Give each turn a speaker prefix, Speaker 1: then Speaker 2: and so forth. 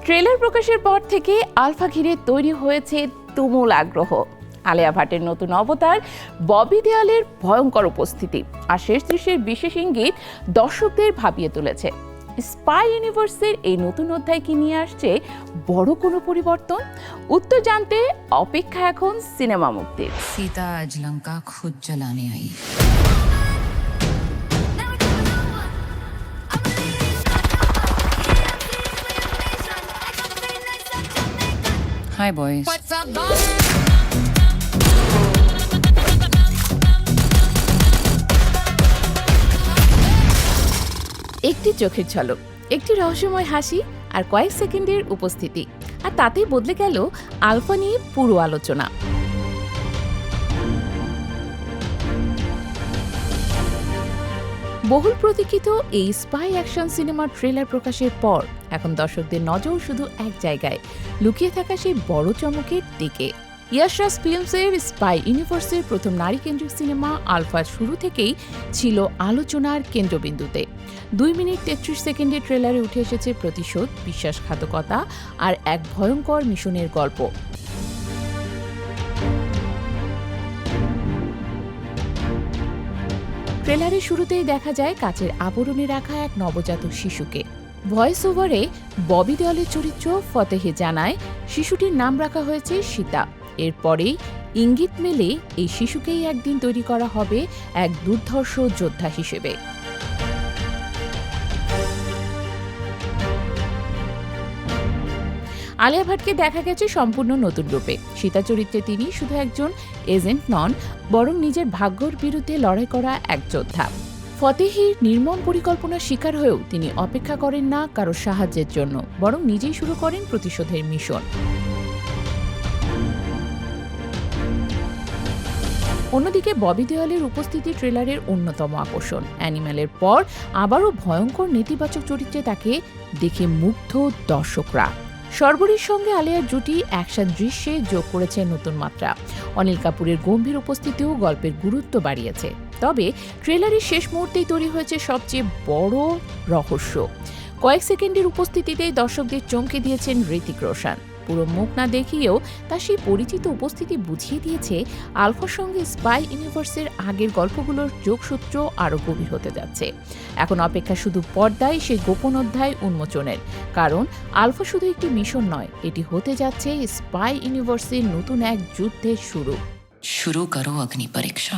Speaker 1: Trailer প্রকাশের পর থেকে আলফা ঘিরে তৈরি হয়েছে তুমুল আগ্রহ। আলিয়া ভাটের নতুন অবতার ববি দেওয়ালের ভয়ঙ্কর উপস্থিতি আর শেষ দৃশ্যের বিশেষ ইঙ্গিত দর্শকদের ভাবিয়ে তুলেছে। স্পাই ইউনিভার্সের এই নতুন অধ্যায় কি নিয়ে আসছে বড় কোনো পরিবর্তন? উত্তর জানতে অপেক্ষা এখন সিনেমা মুক্তির।
Speaker 2: सीता आज लंका खुद जलाने आई। Hi boys.
Speaker 1: একটি চোখের ঝলক, একটি রহস্যময় হাসি আর কয়েক সেকেন্ডের উপস্থিতি, আর তাতেই বদলে গেল আলফা নিয়ে পুরো আলোচনা। বহুল প্রতীক্ষিত এই স্পাই অ্যাকশন সিনেমার ট্রেলার প্রকাশের পর এখন দর্শকদের নজর শুধু এক জায়গায়, লুকিয়ে থাকা সেই বড় চমকের দিকে। ইয়াশ রাজ ফিল্মসের স্পাই ইউনিভার্সের প্রথম নারী কেন্দ্রিক সিনেমা আলফা শুরু থেকেই ছিল আলোচনার কেন্দ্রবিন্দুতে। 2 মিনিট 33 সেকেন্ডের ট্রেলারে উঠে এসেছে প্রতিশোধ, বিশ্বাসঘাতকতা আর এক ভয়ঙ্কর মিশনের গল্প। ট্রেলারের শুরুতেই দেখা যায় কাচের আবরণে রাখা এক নবজাতক শিশুকে। ভয়েস ওভারে ববি দেওয়ালের চরিত্র ফতেহে জানায় শিশুটির নাম রাখা হয়েছে সীতা। এরপরেই ইঙ্গিত মেলে এই শিশুকেই একদিন তৈরি করা হবে এক দুর্ধর্ষ যোদ্ধা হিসেবে। আলিয়া ভাটকে দেখা গেছে সম্পূর্ণ নতুন রূপে। সীতা চরিত্রে তিনি শুধু একজন এজেন্ট নন, বরং নিজের ভাগ্যের বিরুদ্ধে লড়াই করা এক যোদ্ধা। ফতেহির নির্মম পরিকল্পনার শিকার হয়েও তিনি অপেক্ষা করেন না কারো সাহায্যের জন্য, বরং নিজেই শুরু করেন প্রতিশোধের মিশন। অন্যদিকে ববি দেওয়ালের উপস্থিতি ট্রেলারের অন্যতম আকর্ষণ। অ্যানিমেলের পর আবারও ভয়ঙ্কর নেতিবাচক চরিত্রে তাকে দেখে মুগ্ধ দর্শকরা। শর্বরীর সঙ্গে আলিয়ার জুটি অ্যাকশন দৃশ্যে যোগ করেছে নতুন মাত্রা। অনিল কাপুরের গম্ভীর উপস্থিতিও গল্পের গুরুত্ব বাড়িয়েছে। তবে ট্রেলারের শেষ মুহূর্তেই তৈরি হয়েছে সবচেয়ে বড় রহস্য। কয়েক সেকেন্ডের উপস্থিতিতেই দর্শকদের চমকে দিয়েছেন হৃতিক রোশন। পুরো মুখ না দেখিয়েও তার সেই পরিচিত উপস্থিতি বুঝিয়ে দিয়েছে আলফার সঙ্গে স্পাই ইউনিভার্সের আগের গল্পগুলোর যোগসূত্র আরও গভীর হতে যাচ্ছে। এখন অপেক্ষা শুধু পর্দায় সেই গোপন অধ্যায় উন্মোচনের, কারণ আলফা শুধু একটি মিশন নয়, এটি হতে যাচ্ছে স্পাই ইউনিভার্সের নতুন এক যুদ্ধের শুরু।
Speaker 2: शुरू करो अग्नि परीक्षा।